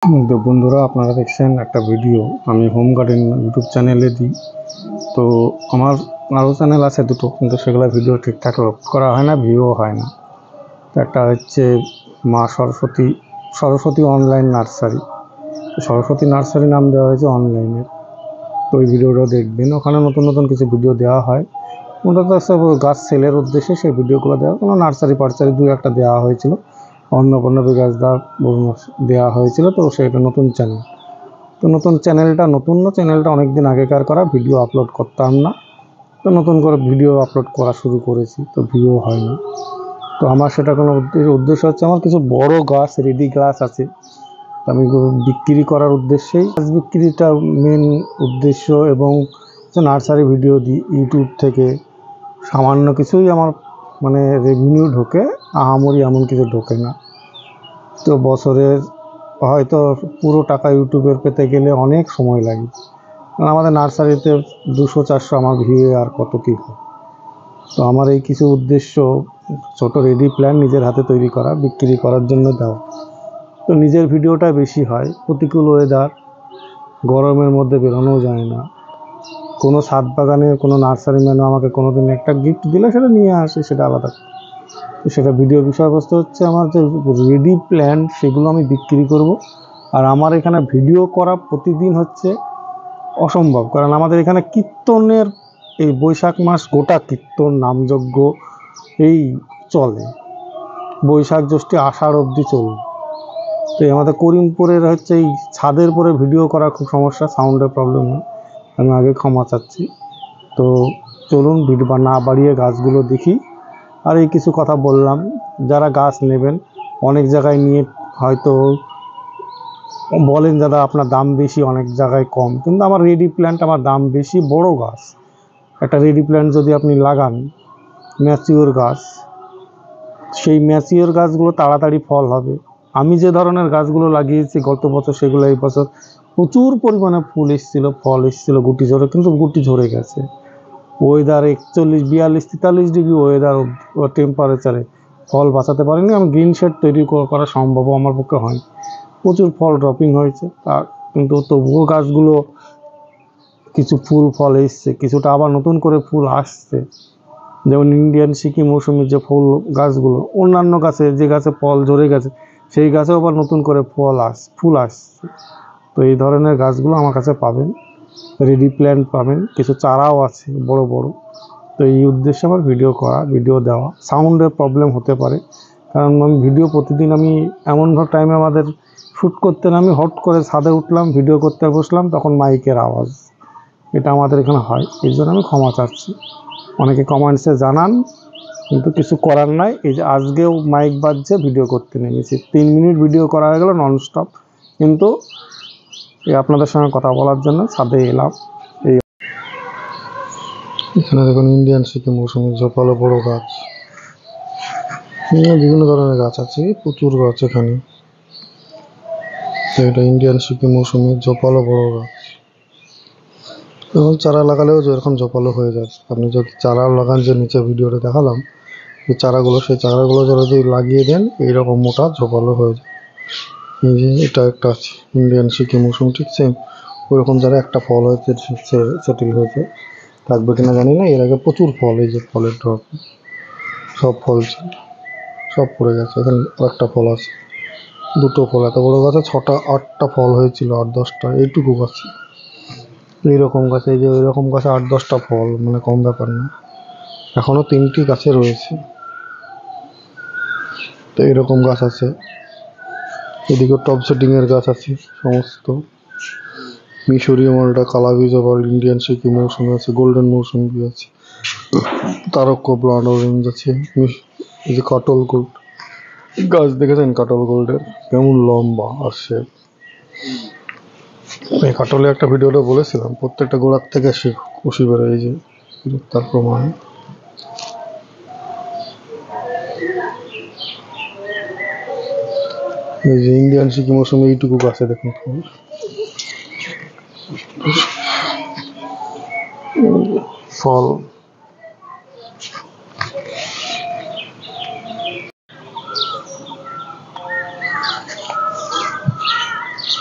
তো বন্ধুরা, আপনারা দেখছেন একটা ভিডিও আমি হোম গার্ডেন ইউটিউব চ্যানেলে দিই। তো আমার আরও চ্যানেল আছে দুটো, কিন্তু সেগুলো ভিডিও ঠিকঠাক আপলোড করা হয় না, ভিউ হয় না। তো একটা হচ্ছে মা Saraswati Saraswati online nursery. Saraswati nursery নাম দেওয়া হয়েছে অনলাইনের। তো ওই ভিডিওটা দেখবেন, ওখানে নতুন নতুন কিছু ভিডিও দেওয়া হয়। মূলত সব গাছ সেলের উদ্দেশ্যে সেই ভিডিওগুলো দেওয়া, কোনো নার্সারি পার্সারি দু একটা দেওয়া হয়েছিল, অন্নপূর্ণা গাছ দেওয়া হয়েছিল। তো সেটা নতুন চ্যানেল। তো নতুন চ্যানেলটা নতুন না, চ্যানেলটা অনেক দিন আগেকার করা, ভিডিও আপলোড করতাম না। তো নতুন করে ভিডিও আপলোড করা শুরু করেছি, তো ভিউ হয় না। তো আমার সেটা কোনো উদ্দেশ্য হচ্ছে, আমার কিছু বড় গাছ রেডি গাছ আছে, আমি বিক্রি করার উদ্দেশ্যেই গাছ বিক্রিটা মেন উদ্দেশ্য। এবং নার্সারি ভিডিও দিই ইউটিউব থেকে, সামান্য কিছুই আমার মানে রেভিনিউ ঢোকে, আহামরি এমন কিছু ঢোকে না। তো বছরের হয়তো পুরো টাকা ইউটিউবের পেতে গেলে অনেক সময় লাগে। আমাদের নার্সারিতে 200-400 আমার ভিউ আর কত কী হয়। তো আমার এই কিছু উদ্দেশ্য, ছোট রেডি প্ল্যান নিজের হাতে তৈরি করা, বিক্রি করার জন্য দেওয়া। তো নিজের ভিডিওটা বেশি হয়। প্রতিকূল ওয়েদার, গরমের মধ্যে বেরোনো যায় না। কোনো ছাদ বাগানে কোনো নার্সারি ম্যানও আমাকে কোনো দিন একটা গিফট দিলে সেটা নিয়ে আসে, সেটা আলাদা। তো সেটা ভিডিও বিষয়বস্তু হচ্ছে আমার যে রেডি প্ল্যান, সেগুলো আমি বিক্রি করব। আর আমার এখানে ভিডিও করা প্রতিদিন হচ্ছে অসম্ভব, কারণ আমাদের এখানে কীর্তনের এই বৈশাখ মাস গোটা কীর্তন নামযজ্ঞ এই চলে, বৈশাখ জ্যৈষ্ঠ আষাঢ় অবধি চলবে। তো আমাদের করিমপুরের হচ্ছে এই ছাদের পরে ভিডিও করা খুব সমস্যা, সাউন্ডের প্রবলেম হয়, আমি আগে ক্ষমা চাচ্ছি। তো চলুন ভিডিও না বাড়িয়ে গাছগুলো দেখি। আর এই কিছু কথা বললাম, যারা গাছ নেবেন অনেক জায়গায় নিয়ে হয়তো বলেন দাদা আপনার দাম বেশি, অনেক জায়গায় কম, কিন্তু আমার রেডি প্ল্যান্ট, আমার দাম বেশি। বড় গাছ একটা রেডি প্ল্যান্ট যদি আপনি লাগান, ম্যাচিওর গাছ, সেই ম্যাচিওর গাছগুলো তাড়াতাড়ি ফল হবে। আমি যে ধরনের গাছগুলো লাগিয়েছি গত বছর, সেগুলো এই বছর প্রচুর পরিমাণে ফুল এসেছিলো, ফল এসেছিলো, গুটি ঝরে, কিন্তু গুটি ঝরে গেছে। ওয়েদার 41, 42, 43 ডিগ্রি ওয়েদার টেম্পারেচারে ফল বাঁচাতে পারিনি। আমি গ্রিন শেড তৈরি করা সম্ভব আমার পক্ষে হয়। প্রচুর ফল ড্রপিং হয়েছে, তার কিন্তু তবুও গাছগুলো কিছু ফুল ফল এসছে, কিছুটা আবার নতুন করে ফুল আসছে। যেমন ইন্ডিয়ান সিকি মৌসুমি যে ফুল গাছগুলো, অন্যান্য গাছে যে গাছে ফল ঝরে গেছে, সেই গাছেও আবার নতুন করে ফুল আসছে। তো এই ধরনের গাছগুলো আমার কাছে পাবেন, রেডি প্ল্যান্ট পাবেন, কিছু চারাও আছে বড় বড়। তো এই উদ্দেশ্যে আমার ভিডিও করা, ভিডিও দেওয়া। সাউন্ডের প্রবলেম হতে পারে, কারণ আমি ভিডিও প্রতিদিন আমি এমন টাইমে আমাদের শ্যুট করতে নামি, হট করে ছাদে উঠলাম, ভিডিও করতে বসলাম, তখন মাইকের আওয়াজ, এটা আমাদের এখানে হয়। এই জন্য আমি ক্ষমা চাচ্ছি। অনেকে কমেন্টসে জানান, কিন্তু কিছু করার নাই। এই যে আজকেও মাইক বাজছে, ভিডিও করতে নেমেছি, 3 মিনিট ভিডিও করা হয়ে গেল ননস্টপ, কিন্তু এই আপনাদের সঙ্গে কথা বলার জন্য ছাদে এলাম। এই এখানে দেখুন ইন্ডিয়ান সিকি মৌসুমি ঝোপালো বড় গাছ, বিভিন্ন ধরনের গাছ আছে, প্রচুর গাছ এখানে। এটা ইন্ডিয়ান সিকি মৌসুমি ঝোপালো বড় গাছ। এবং চারা লাগালেও যেরকম ঝোপালো হয়ে যাচ্ছে। আপনি যদি চারা লাগান, যে নিচে ভিডিওতে দেখালাম, এই চারাগুলো, সেই চারাগুলো যদি লাগিয়ে দেন, এইরকম মোটা ঝোপালো হয়ে যায়। এই যে এটা একটা আছে ইন্ডিয়ান সিকি মৌসুমি, ঠিক সেম ওইরকম যারা একটা ফল হয়েছে, সেটেল হয়েছে, থাকবে কিনা জানি না। এর আগে প্রচুর ফল, এই যে ফলের ড্রপ, সব ফল ছিল, সব পড়ে গেছে। এখানে একটা ফল আছে, দুটো ফল, এত বড় গাছে 6টা-8টা ফল হয়েছিল, 8-10টা, এইটুকু গাছে। এইরকম গাছে, এই যে ওইরকম গাছে 8-10টা ফল, মানে কম ব্যাপার না। এখনো 3টি গাছে রয়েছে। তো এরকম গাছ আছে, এদিকে টপ সেটিং এর গাছ আছে সমস্ত। মিশরীয় মালটা, কালাবীজ, আবার ইন্ডিয়ান সিকি মৌসুমি আছে, গোল্ডেন মৌসুমি আছে, তারক্য ব্লাড অরেঞ্জ আছে। এই যে কাটল গোল্ড গাছ দেখেছেন, কাটল গোল্ডের কেমন লম্বা আসছে। এই কাটলে একটা ভিডিওটা বলেছিলাম, প্রত্যেকটা গোড়ার থেকে সে কুশি বেরোয়, এই যে তার প্রমাণ। এই যে ইন্ডিয়ান সিকি মৌসুমি এইটুকু গাছে দেখুন ফল।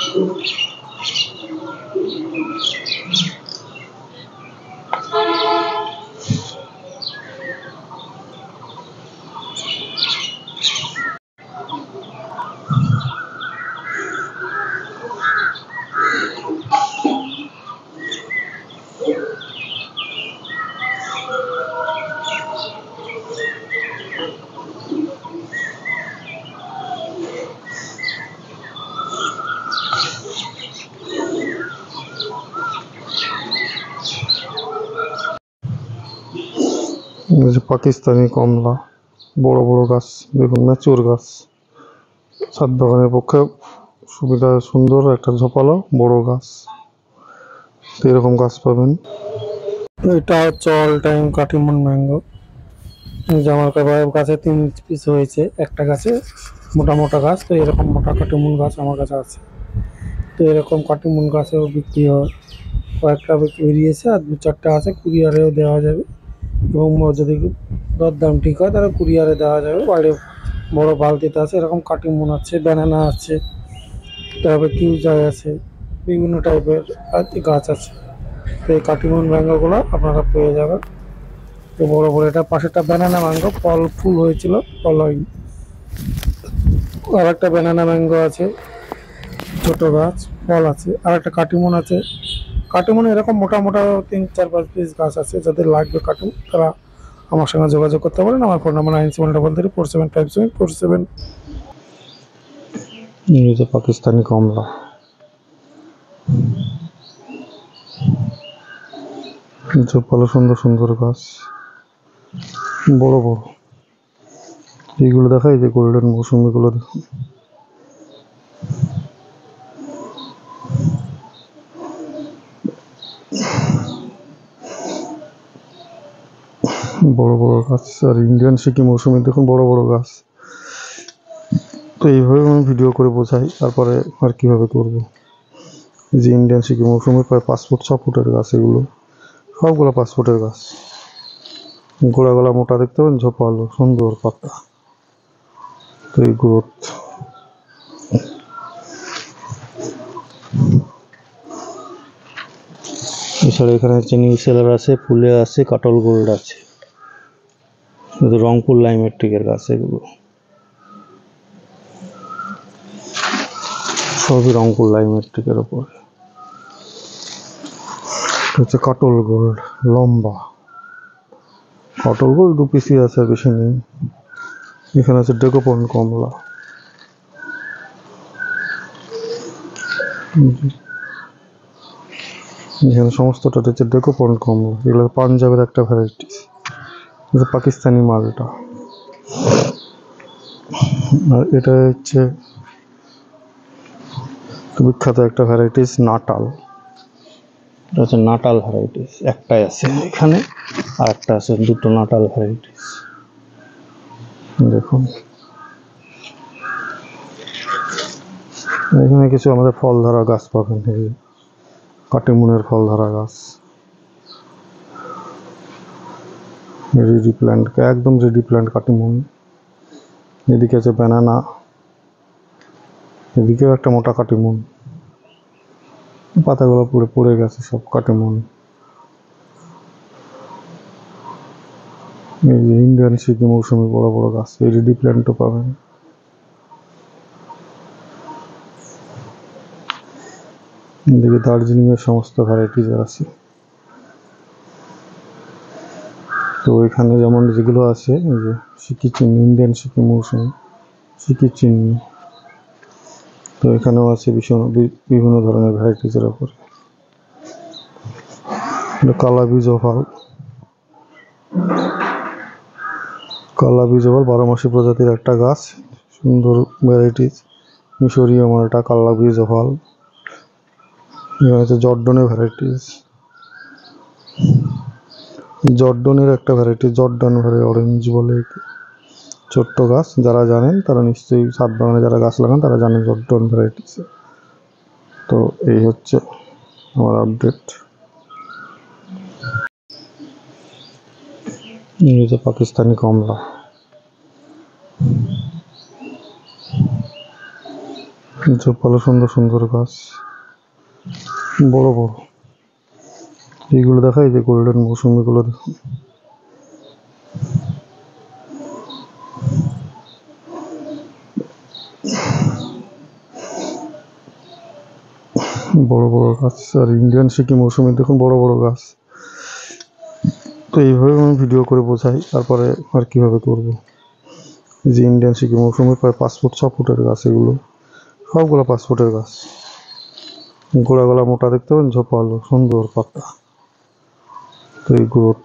এই যে পাকিস্তানি কমলা, বড় বড় গাছ, দেখুন ম্যাচিওর গাছ। ছাদ বাগানের পক্ষে সুবিধা, সুন্দর একটা ঝোপালো বড় গাছ। তো এরকম গাছ পাবেন। এটা হচ্ছে অল টাইম কাটিমন ম্যাঙ্গো। যে আমার গাছে 3 পিস হয়েছে, একটা গাছে মোটা মোটা গাছ। তো এরকম মোটা কাটিমন গাছ আমার কাছে আছে। তো এরকম কাটিমন গাছেও বিক্রি হয়, কয়েকটা বেরিয়েছে আর 2-4টা আছে, কুরিয়ারেও দেওয়া যাবে। এবং যদি দরদাম ঠিক হয় তাহলে কুরিয়ারে দেওয়া যাবে। বাইরে বড় বালতিতে আছে। এরকম কাটিমন আছে, ব্যানানা আছে, তারপরে কিউজাই আছে, বিভিন্ন টাইপের গাছ আছে। তো এই কাটিমন ম্যাঙ্গোগুলো আপনারা পেয়ে যাবেন। তো বড় বড়, এটা পাশেটা ব্যানানা ম্যাঙ্গো, ফল ফুল হয়েছিল, ফল হয়নি। আর একটা ব্যানানা ম্যাঙ্গো আছে, ছোট গাছ, ফল আছে। আর একটা কাটিমন আছে। কাটিমন এরকম মোটা মোটা 3-4-5 পিস গাছ আছে। যাদের লাগবে কাটিমন তারা আমার সঙ্গে যোগাযোগ করতে পারেন। আমার ফোন নাম্বার 9733475747। এই যে পাকিস্তানি কমলা, ভালো সুন্দর সুন্দর গাছ, বড় বড়। এইগুলো দেখাই, যে গোল্ডেন মৌসুমি গুলো দেখুন। বড় বড় গাছ। আর ইন্ডিয়ান সিকি মৌসুমি দেখুন, বড় বড় গাছ। তো এইভাবে আমি ভিডিও করে বোঝাই, তারপরে আর কিভাবে করব। যে ইন্ডিয়ান সিকি মৌসুমি প্রায় 5 ফুট 6 ফুটের গাছ, এগুলো সবগুলো 5 ফুটের গাছ। গোড়া গলা মোটা দেখতে পাবেন, ঝোপালো সুন্দর পাতা। তো এই গ্রোথ। এছাড়া এখানে চিনি সেলার আছে, ফুলে আছে, কাটল গোল্ড আছে। রংপুর লাইমেট্রিকের গাছ, এগুলো সবই রংপুর লাইমেট্রিকের ওপর। হচ্ছে কাটল গোল্ড, লম্বা কাটল গোল্ড 2 পিসই আছে, বেশি নেই। এখানে আছে ডেকোপন কমলা। এখানে সমস্তটা হচ্ছে ডেকোপন কমলা। এগুলো পাঞ্জাবের একটা ভ্যারাইটিস, পাকিস্তানি মালটা। আর এটা হচ্ছে বিখ্যাত একটা ভ্যারাইটিস, নাটাল। এটা হচ্ছে নাটাল ভ্যারাইটিস, একটাই আছে এখানে, আর একটা আছে, দুটো নাটাল ভ্যারাইটিস। দেখুন এখানে কিছু আমাদের ফল ধরা গাছ পাবেন। এই কাটিমুনের ফল ধরা গাছ, রেডি প্ল্যান্ট, একদম রেডি প্ল্যান্ট কাটিমুন। এদিকে আছে ব্যানানা, এদিকেও একটা মোটা কাটিমুন, পাতাগুলো পুরো পড়ে গেছে সব কাটিমুন। এই যে ইন্ডিয়ান সিকি মৌসুমি বড় বড় গাছ, এই রেডি প্ল্যান্টও পাবেন। এদিকে দার্জিলিং এর সমস্ত ভ্যারাইটিস আছে। তো এখানে যেমন যেগুলো আছে, এই যে সিকি চিনি, ইন্ডিয়ান সিকি মৌসুমি, সিকি চিনি। তো এখানেও আছে বিভিন্ন ধরনের ভ্যারাইটিসের ওপরে। কালা বীজফল, কালা বীজফল 12 মাসি প্রজাতির একটা গাছ, সুন্দর ভ্যারাইটিস। মিশরীয় মালটা, কালা বীজফল। এখানে আছে জর্ডনের ভ্যারাইটিস, জর্ডনের একটা ভ্যারাইটি, জর্ডান অরেঞ্জ বলে, ছোট্ট গাছ। যারা জানেন তারা নিশ্চয়ই, ছাদ বাগানে যারা গাছ লাগান তারা জানেন জর্ডন ভ্যারাইটিস। তো এই হচ্ছে আমার আপডেট। এই যে পাকিস্তানি কমলা। ভালো সুন্দর সুন্দর গাছ, বড় বড়। এইগুলো দেখাই যে গোল্ডেন মৌসুমি গুলো দেখুন, বড় বড় গাছ। আর ইন্ডিয়ান সিকি মৌসুমি দেখুন বড় বড় গাছ। তো এইভাবে আমি ভিডিও করে বোঝাই, তারপরে আর কিভাবে করব। এই যে ইন্ডিয়ান সিকি মৌসুমি প্রায় 5 ফুট 6 ফুটের গাছ, এগুলো সবগুলো 5 ফুটের গাছ। গোড়াগুলা মোটা দেখতে পাবেন, ঝোপালো সুন্দর পাতা। তো এই গ্রোথ।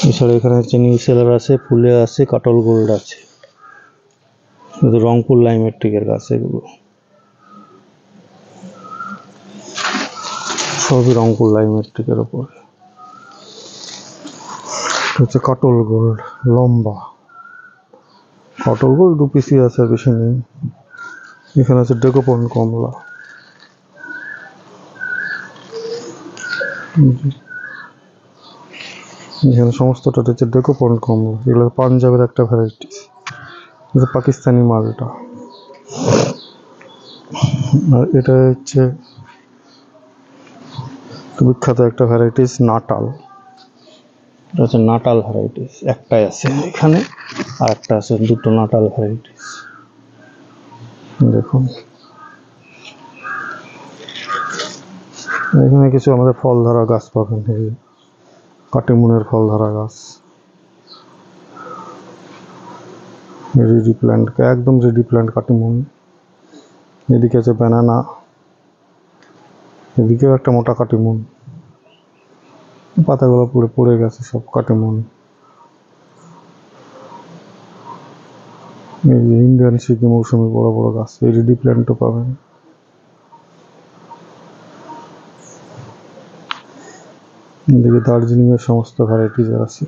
এছাড়া এখানে হচ্ছে নিউ সেলার আছে, ফুলে আছে, কাটল গোল্ড আছে। রংপুর লাইমেট্রিকের গাছ, এগুলো সবই রংপুর লাইমেট্রিকের ওপর। হচ্ছে কাটল গোল্ড, লম্বা কাটল গোল্ড 2 পিসি আছে, বেশি নেই। এখানে আছে ডেকোপন কমলা, এখানে সমস্তটা হচ্ছে ডেকোপন কমলা। এগুলো পাঞ্জাবের একটা ভ্যারাইটি, পাকিস্তানি মাল এটা। আর এটা হচ্ছে বিখ্যাত একটা ভ্যারাইটিস, নাটাল। এটা হচ্ছে নাটাল ভ্যারাইটিস, একটাই আছে এখানে, আর একটা আছে, দুটো নাটাল ভ্যারাইটিস। দেখুন এখানে কিছু আমাদের ফল ধরা গাছ পাবেন, এই কাটিমুনের ফল ধরা গাছ, রেডি প্ল্যান্ট, একদম রেডি প্ল্যান্ট কাটিমুন। এদিকে আছে ব্যানানা, এদিকেও একটা মোটা কাটিমুন, পাতাগুলো পুরো পড়ে গেছে সব কাটিমুন। এই যে ইন্ডিয়ান সিকি মৌসুমি বড় বড় গাছ, এই রেডি প্ল্যান্টও পাবেন। এদিকে দার্জিলিং এর সমস্ত ভ্যারাইটিস আছে।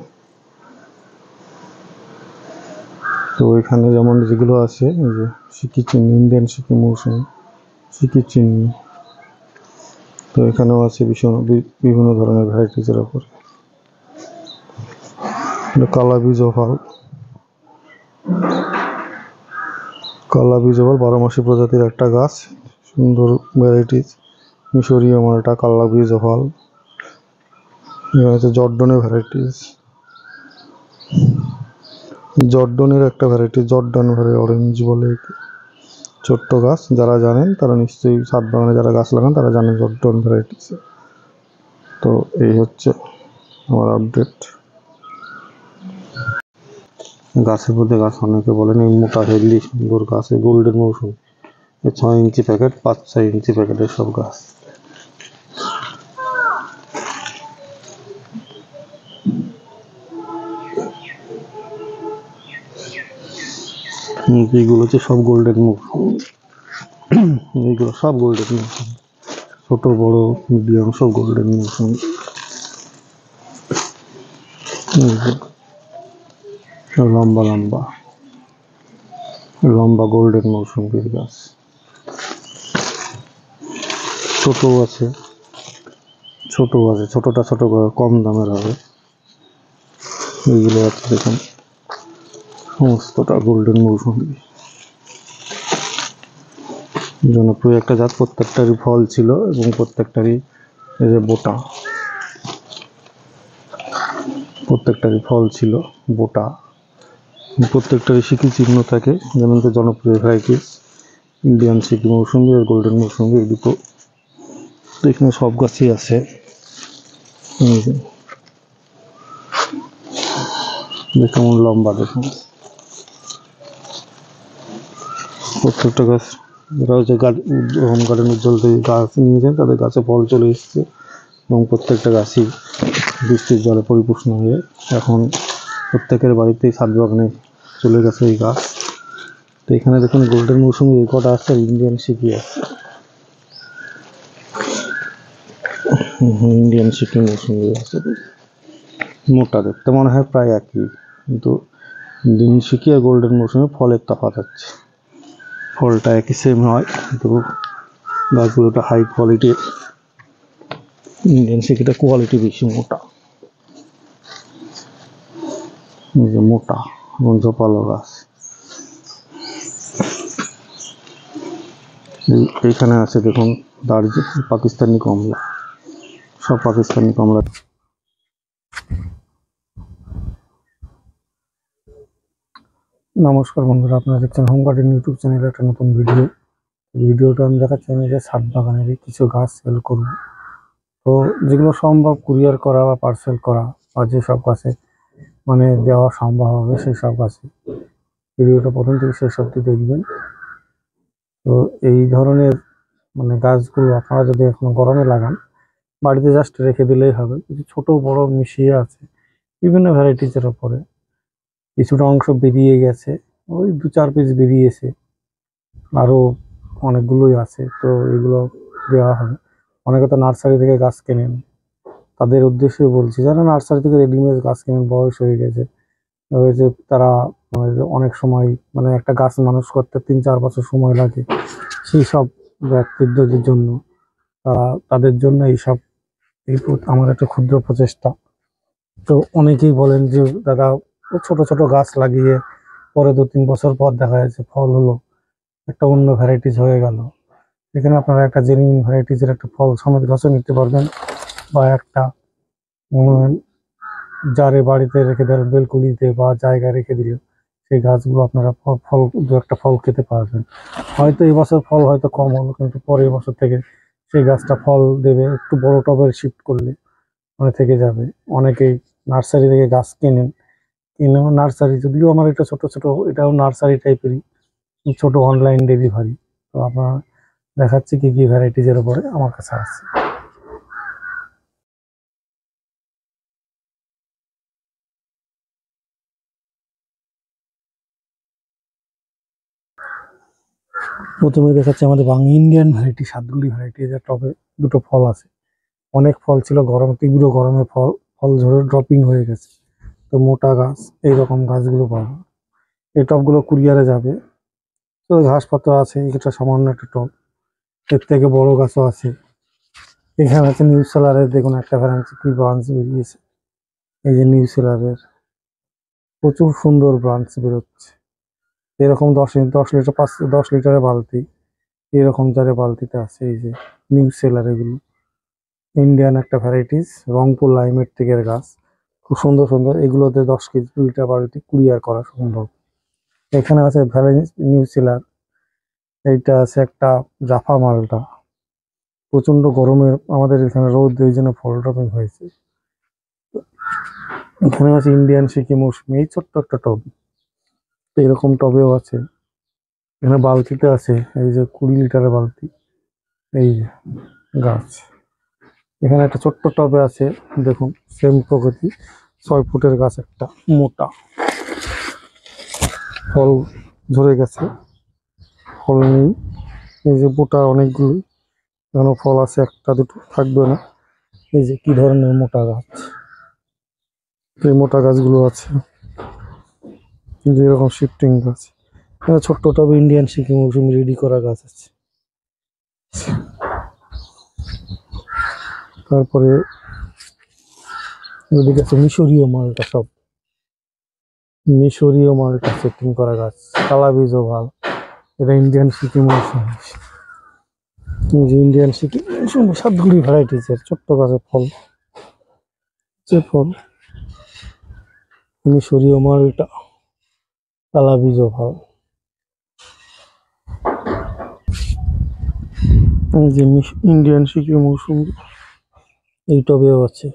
তো এখানে যেমন যেগুলো আছে, এই যে সিকি চিনি, ইন্ডিয়ান সিকি মৌসুমি সিকি চিনি। তো এখানেও আছে বিভিন্ন ধরনের ভ্যারাইটিসের ওপর। কালা বীজ ওভাল, কালা বীজ ওভাল 12 মাসি প্রজাতির একটা গাছ, সুন্দর ভ্যারাইটিস। মিশরীয় মালটা, কালা বীজ ওভাল। এখানে হচ্ছে জর্ডনের ভ্যারাইটিস, জর্ডনের একটা ভ্যারাইটি, জর্ডন অরেঞ্জ বলে, ছোট্ট গাছ। যারা জানেন তারা নিশ্চয়ই, ছাদ বাগানে যারা গাছ লাগান তারা জানেন জর্ডন ভ্যারাইটিস। তো এই হচ্ছে আমার আপডেট। গাছের মধ্যে গাছ অনেকে বলেন এই মোটা হেলদি সুন্দর গাছ, গোল্ডেন মৌসুম, 6 ইঞ্চি প্যাকেট, 5-6 ইঞ্চি প্যাকেটের সব গাছ। এইগুলো হচ্ছে সব গোল্ডেন মৌসুম, এইগুলো সব গোল্ডেন মৌসুম, ছোট বড় মিডিয়াম সব গোল্ডেন মৌসুম। লম্বা লম্বা লম্বা গোল্ডেন মৌসুমীর গাছ, ছোট আছে, ছোটটা ছোট কম দামের হবে। এইগুলো আছে দেখুন, সমস্তটা গোল্ডেন মৌসুমী। জনপ্রিয় একটা জাত, প্রত্যেকটারই ফল ছিল এবং প্রত্যেকটারই এই যে বোটা, প্রত্যেকটারই ফল ছিল, বোটা, প্রত্যেকটারই সিকি চিহ্ন থাকে। যেমন তো জনপ্রিয় ভ্যারাইটিস ইন্ডিয়ান সিকি মৌসুমী আর গোল্ডেন মৌসুমী, এই দুটো। এখানে সব গাছই আছে, কেমন লম্বা দেখুন প্রত্যেকটা গাছ। যারা হচ্ছে হোম গার্ডেন উজ্জ্বল থেকে গাছ নিয়েছেন তাদের গাছে ফল চলে এসছে, এবং প্রত্যেকটা গাছই বৃষ্টির জলে পরিপুষ্ট হয়ে এখন প্রত্যেকের বাড়িতেই ছাদ বাগানে চলে গেছে এই গাছ। তো এখানে দেখুন গোল্ডেন মৌসুমি এই কটা আছে, ইন্ডিয়ান সিকি আছে, ইন্ডিয়ান সিকি মৌসুমি আছে, মোটা দেখতে মনে হয় প্রায় একই, কিন্তু ইন্ডিয়ান সিকি আর গোল্ডেন মৌসুমি ফলের তফাৎ আছে, ফলটা একই সেম হয়, কিন্তু গাছগুলোটা হাই কোয়ালিটির, ইন্ডিয়ান সিকিটা কোয়ালিটি বেশি মোটা। এই যে মোটা এবং ঝোপালো গাছ। এইখানে আছে দেখুন দার্জিলিং পাকিস্তানি কমলা, সব পাকিস্তানি কমলা। নমস্কার বন্ধুরা, আপনারা দেখছেন হোম গার্ডেন ইউটিউব চ্যানেলে একটা নতুন ভিডিওটা আমি দেখাচ্ছি আমি যে ছাদ বাগানেরই কিছু গাছ সেল করব। তো যেগুলো সম্ভব কুরিয়ার করা বা পার্সেল করা বা যেসব গাছে মানে দেওয়া সম্ভব হবে সেই সব গাছে ভিডিওটা প্রথম থেকে শেষ অবধি দেখবেন। তো এই ধরনের মানে গাছগুলো আপনারা যদি এখন গরমে লাগান, বাড়িতে জাস্ট রেখে দিলেই হবে। কিছু ছোট বড় মিশিয়ে আছে বিভিন্ন ভ্যারাইটিসের ওপরে। কিছুটা অংশ বেরিয়ে গেছে, ওই 2-4 পিস বেরিয়েছে, আরো অনেকগুলোই আছে। তো এগুলো দেওয়া হবে। অনেকে তো নার্সারি থেকে গাছ কেনেন, তাদের উদ্দেশ্যে বলছি, যারা নার্সারি থেকে রেডিমেড গাছ কেনেন, বয়স হয়ে গেছে, যে তারা অনেক সময় মানে একটা গাছ মানুষ করতে 3-4 বছর সময় লাগে, সেই সব ব্যক্তিদের জন্য তাদের জন্য এইসব আমার একটা ক্ষুদ্র প্রচেষ্টা। তো অনেকেই বলেন যে দাদা ছোট ছোট গাছ লাগিয়ে পরে 2-3 বছর পর দেখা যাচ্ছে ফল হলো, একটা অন্য ভ্যারাইটিস হয়ে গেল। এখানে আপনারা একটা জেনুইন ভ্যারাইটিসের একটা ফল সমেত গাছও নিতে পারবেন, বা একটা জারে বাড়িতে রেখে দেন, বেলকুনিতে বা জায়গায় রেখে দিলে সেই গাছগুলো আপনারা ফল 2-একটা ফল খেতে পারবেন। হয়তো এই বছর ফল হয়তো কম হলো, কিন্তু পরের বছর থেকে সেই গাছটা ফল দেবে। একটু বড় টবে শিফট করলে মানে থেকে যাবে। অনেকেই নার্সারি থেকে গাছ কিনেও নার্সারি, যদিও আমার এটা ছোট ছোট, এটাও নার্সারি টাইপেরই, ছোট অনলাইন ডেলিভারি। তো আপনারা দেখাচ্ছি কি কি ভ্যারাইটিজের উপরে আমার কাছে আছে। প্রথমে দেখাচ্ছি আমাদের ইন্ডিয়ান ভ্যারাইটি, সাতগুলি ভ্যারাইটি। এর টবে দুটো ফল আছে। অনেক ফল ছিল গরম, তীব্র গরমে ফল ঝরে ড্রপিং হয়ে গেছে। তো মোটা গাছ এইরকম গাছগুলো পাবো। এই টবগুলো কুরিয়ারে যাবে। তো ঘাসপত্র আছে, এটা সামান্য একটা টব, এর থেকে বড় গাছও আছে। এখানে আছে নিউ সেলারের, দেখুন একটা ভ্যারাইটি কি ব্রাঞ্চ বেরিয়েছে। এই যে নিউ সেলারের প্রচুর সুন্দর ব্রাঞ্চ বেরোচ্ছে। এরকম 10 লিটার 10 লিটারের বালতি, এরকম যারে বালতিতে আছে। এই যে নিউ সেলার, এগুলো ইন্ডিয়ান একটা ভ্যারাইটিস, রংপুর লাইমের থেকে গাছ, খুব সুন্দর সুন্দর। এগুলোতে 10 কেজি 2 লিটার বালতি কুরিয়ার করা সম্ভব। এখানে আছে ভ্যারাইটিস নিউ সেলার। এইটা আছে একটা জাফা মালটা, প্রচন্ড গরমে আমাদের এখানে রোদ, এই জন্য ফল ড্রপিং হয়েছে। এখানে আছে ইন্ডিয়ান সিকি মৌসুমি, এই ছোট্ট একটা টব, এরকম টবেও আছে। এখানে বালতিতে আছে এই যে 20 লিটারের বালতি, এই যে গাছ। এখানে একটা ছোট্ট টবে আছে, দেখুন সেম প্রকৃতি, 6 ফুটের গাছ, একটা মোটা, ফল ঝরে গেছে, ফল নেই। এই যে মোটা অনেকগুলো, এখনো ফল আছে, একটা দুটো থাকবে না। এই যে কি ধরনের মোটা গাছ, এই মোটা গাছগুলো আছে, যে এরকম শিফটিং গাছ। ছোট্ট টবে ইন্ডিয়ান সিকি মৌসুমি রেডি করা গাছ আছে। তারপরে ওদিকে আছে মিশরীয় মালটা, সব মিশরীয় মালটা সেটিং করা গাছ, কালা বীজও ভাল। এটা ইন্ডিয়ান সিকি মৌসুমি, যে ইন্ডিয়ান সিকি মৌসুমি 7গুলি ভ্যারাইটিসের ছোট্ট গাছের ফল, যে ফল মিশরীয় মালটা, কালা বীজও ভাল। যে ইন্ডিয়ান সিকি মৌসুমি এই টবেও আছে।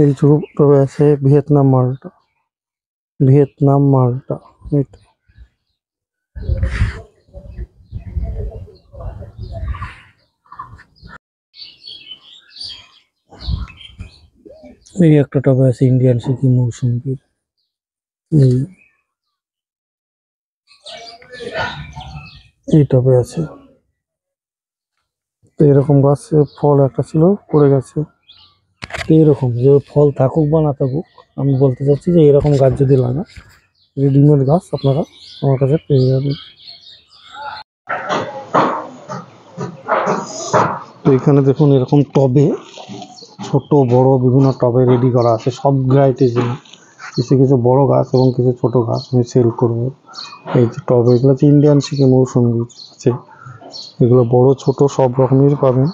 এই টবে আছে ভিয়েতনাম মালটা, ভিয়েতনাম মালটা। এটা এই একটা টবে আছে ইন্ডিয়ান সিকি মৌসুমি, এই টবে আছে। তো এরকম গাছ ফল একটা ছিল পড়ে গেছে। তো এরকম যে ফল থাকুক বা না থাকুক, আমি বলতে চাচ্ছি যে এরকম গাছ যদি লাগা, রেডিমেড গাছ আপনারা আমার কাছে পেয়ে যাবেন। তো এখানে দেখুন এরকম টবে ছোট বড় বিভিন্ন টবে রেডি করা আছে, সব ভ্যারাইটিস। কিছু কিছু বড় গাছ এবং কিছু ছোট গাছ আমি সেল করবো। এই যে টব, এগুলো হচ্ছে ইন্ডিয়ান সিকি মৌসুমি আছে, এগুলো বড় ছোট সব রকমের পাবেন।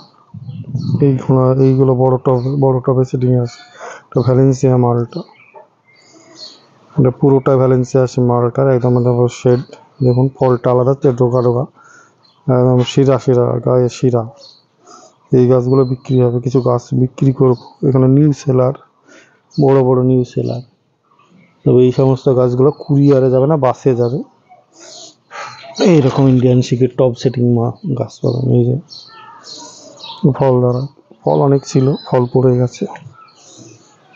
এইগুলো বড় টবে সেটিং আছে। তো ভ্যালেন্সিয়া মালটা, এটা পুরোটা ভ্যালেন্সিয়া আছে মালটার, একদম শেড। দেখুন ফলটা আলাদা, ডোকা ডোকা, একদম শিরা গায়ে শিরা। এই গাছগুলো বিক্রি হবে, কিছু গাছ বিক্রি করবো। এখানে নিউ সেলার, বড় বড় নিউ সেলার। তবে এই সমস্ত গাছগুলো কুরিয়ারে যাবে না, বাসে যাবে। এইরকম ইন্ডিয়ান শিকের টপ সেটিং গাছ পাবেন। এই যে ফল দ্বারা, ফল অনেক ছিল, ফল পড়ে গেছে।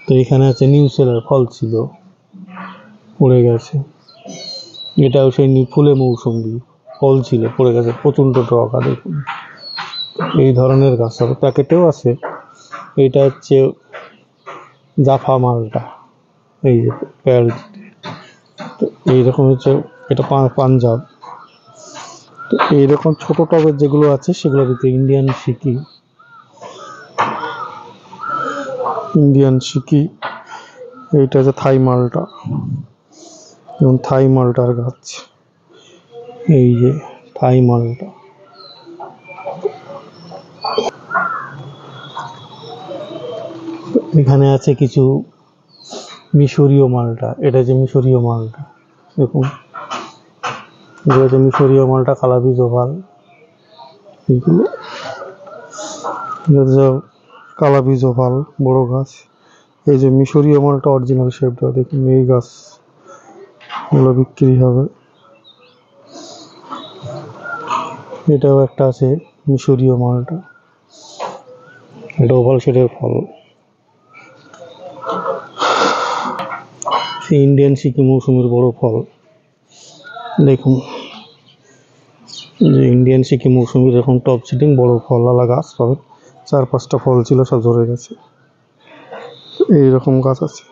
তো এখানে আছে নিউ সেলার, ফল ছিল পড়ে গেছে। এটাও সেই ফুলে মৌসুমি, ফল ছিল পড়ে গেছে, প্রচণ্ড টকা। দেখুন এই ধরনের গাছ হবে, প্যাকেটেও আছে। এইটা হচ্ছে জাফা মালটা, এই যে প্যাল। তো এইরকম হচ্ছে এটা পাঞ্জাব। তো এইরকম ছোট টবের যেগুলো আছে সেগুলো দিতে ইন্ডিয়ান সিকি। এইটা হচ্ছে থাই মালটা, যেমন থাই মালটার গাছ। এই যে থাই মালটা, এখানে আছে কিছু মিশরীয় মালটা। এটা যে মিশরীয় মালটা, দেখুন এগুলো হচ্ছে মিশরীয় মালটা, কালাবিজ ওভাল। এগুলো কালাবিজ ওভাল বড় গাছ। এই যে মিশরীয় মালটা অরিজিনাল শেপটা দেখুন, এই গাছ এগুলো বিক্রি হবে। এটাও একটা আছে মিশরীয় মালটা, এটা ওভাল শেডের ফল। সেই ইন্ডিয়ান সিকি মৌসুমের বড় ফল। দেখুন যে ইন্ডিয়ান সিকি মৌসুমির এরকম টপ সেটিং বড় ফলওয়ালা গাছ পাবেন। 4-5টা ফল ছিল, সব ঝরে গেছে। এইরকম গাছ আছে।